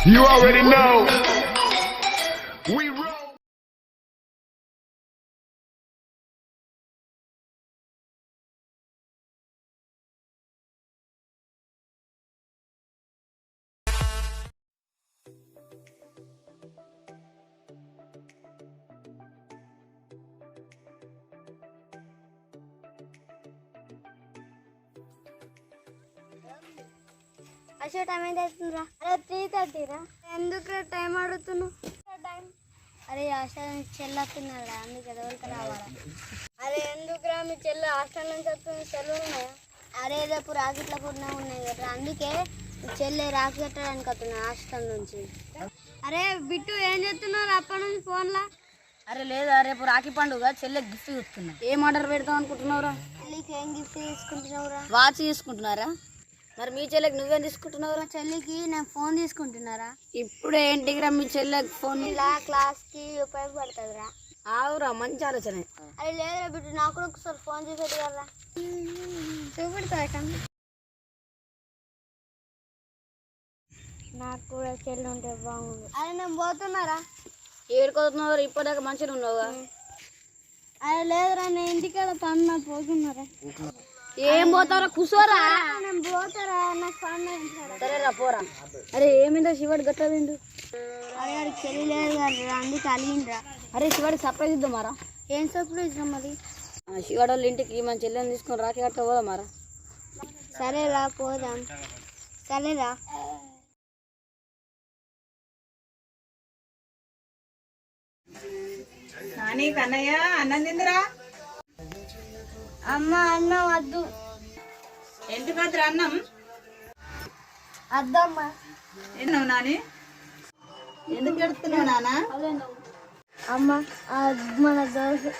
You already know. We roll. అసలు time ఎంత అవుతుందిరా? అరే 3:30 రా. ఎందుకు టైం అడుగుతున్నావు? టైం అరే హాస్టల్ నుంచి చెల్లొస్తున్నారా, అందుకే ఎవరికి రావాలా? అరే ఎందుకురా మీ చెల్లి హాస్టల్ నుంచి వస్తుంది, సెలవులు ఉన్నాయా? అరే రేపు రాకెట్ల కూడా ఉన్నాయి కదా, అందుకే చెల్లి రాకి కట్టడానికి వస్తున్నా హాస్టల్ నుంచి. అరే బిట్టు ఏం చేస్తున్నారు అప్పటి నుంచి ఫోన్లా? అరే లేదా, రేపు రాఖీ పండుగ చెల్లెకి గిఫ్ట్ చూస్తున్నా. ఏం ఆర్డర్ పెడతాం అనుకుంటున్నావురా? చెల్లికి ఏం గిఫ్ట్ తీసుకుంటున్నావురా? వాచ్ తీసుకుంటున్నారా? మరి మీ చెల్లెకి నువ్వేం తీసుకుంటున్నావురా? చెల్లికి నేను ఫోన్ తీసుకుంటున్నారా? ఇప్పుడు ఏంటిరా మీ చెల్లెకి ఫోన్? ఇలా క్లాస్కి ఉపయోగపడుతుందిరా. ఆవురా, మంచి ఆలోచన. అది లేదురా బిడ్డు, నాకు కూడా ఒకసారి ఫోన్ చూపెట్టు కదా. చూపెడతా కానీ నాకు కూడా చెల్లి ఉంటే బాగుంది. అదే నేను పోతున్నారా? ఏడుకోతున్నావు? ఇప్పటిదాకా మంచిగా ఉన్నావుగా. అది లేదురా, నేను ఇంటికాడ పని పోతున్నారా. ఏం పోతావురా? కూర్చోరా. నేను పోతారా, నాకు పని. సరేరా పోరా. అరే ఏమిందో శివుడు గట్టవిండు. అరే వాడికి చెల్లి లేదు కదా, అందుకు అలిగిండ్రా. అరే శివుడికి సర్ప్రైజ్ ఇద్దామారా? ఏం సర్ప్రైజ్ మరి? శివాడు వాళ్ళ ఇంటికి మన చెల్లెని తీసుకొని రాఖీ కట్ట పోదామారా? సరేరా పోదాం. సరేరా. నాని కన్నయ్య అన్నం తిందిరా? అమ్మ అన్నం వద్దు. ఎందుకు వద్దురా అన్నం? వద్దమ్మా. ఎన్నో నాని, ఎందుకు ఎడుతున్నావు నాన్న? అమ్మ మన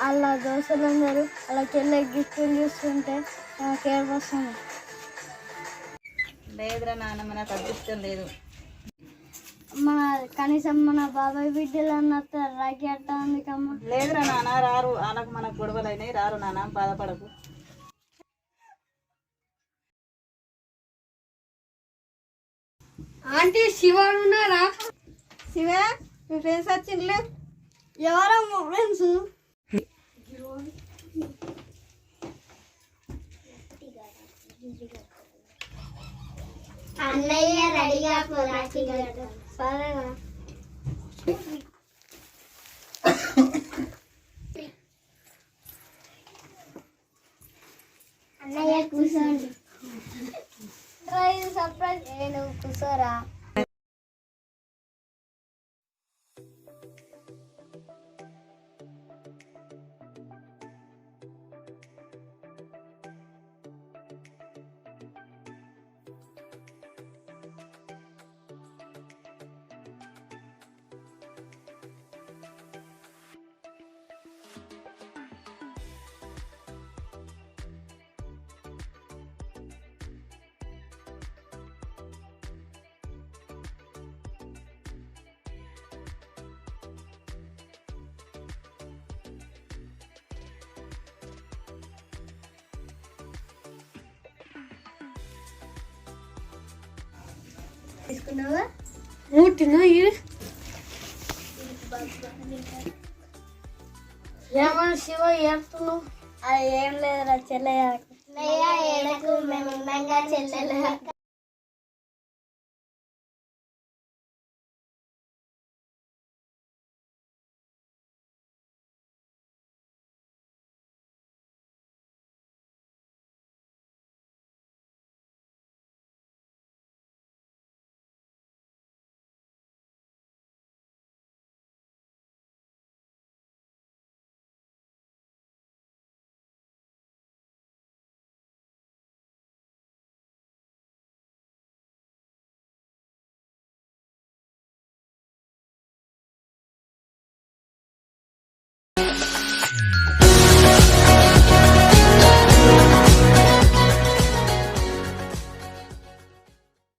అలా దోశలందరూ అలా చెల్లె గిఫ్ట్లు చూస్తుంటే నాకు ఏడుపు వస్తుంది. లేదురా నాన్న, నాకు అదృష్టం లేదు. మన కనీసం మన బాబాయ్ బిడ్డలు అన్నట్టు రాఖీ అట్ట అందుకమ్మ. లేదురా నాన్న, రారు. వాళ్ళకు మనకు గొడవలు అయినాయి, రారు నాన్న, బాధపడకు. ఆంటీ శివాడు ఉన్నారా? శివ, మీ ఫ్రెండ్స్ వచ్చిండ్లే? ఎవరమ్మా ఫ్రెండ్స్? అన్నయ్య రెడీగా రాఖీ కట్ట. సరేనా? అన్నయ్య కూర్చోండి. సర్ప్రైజ్. నువ్వు కూర్చోరా. తీసుకున్నావా? మూటినా ఏమన్నా శివ ఏడుతున్నావు? అది ఏం లేదురా చెల్లె. ఏడకు, మేము చెల్లెలు.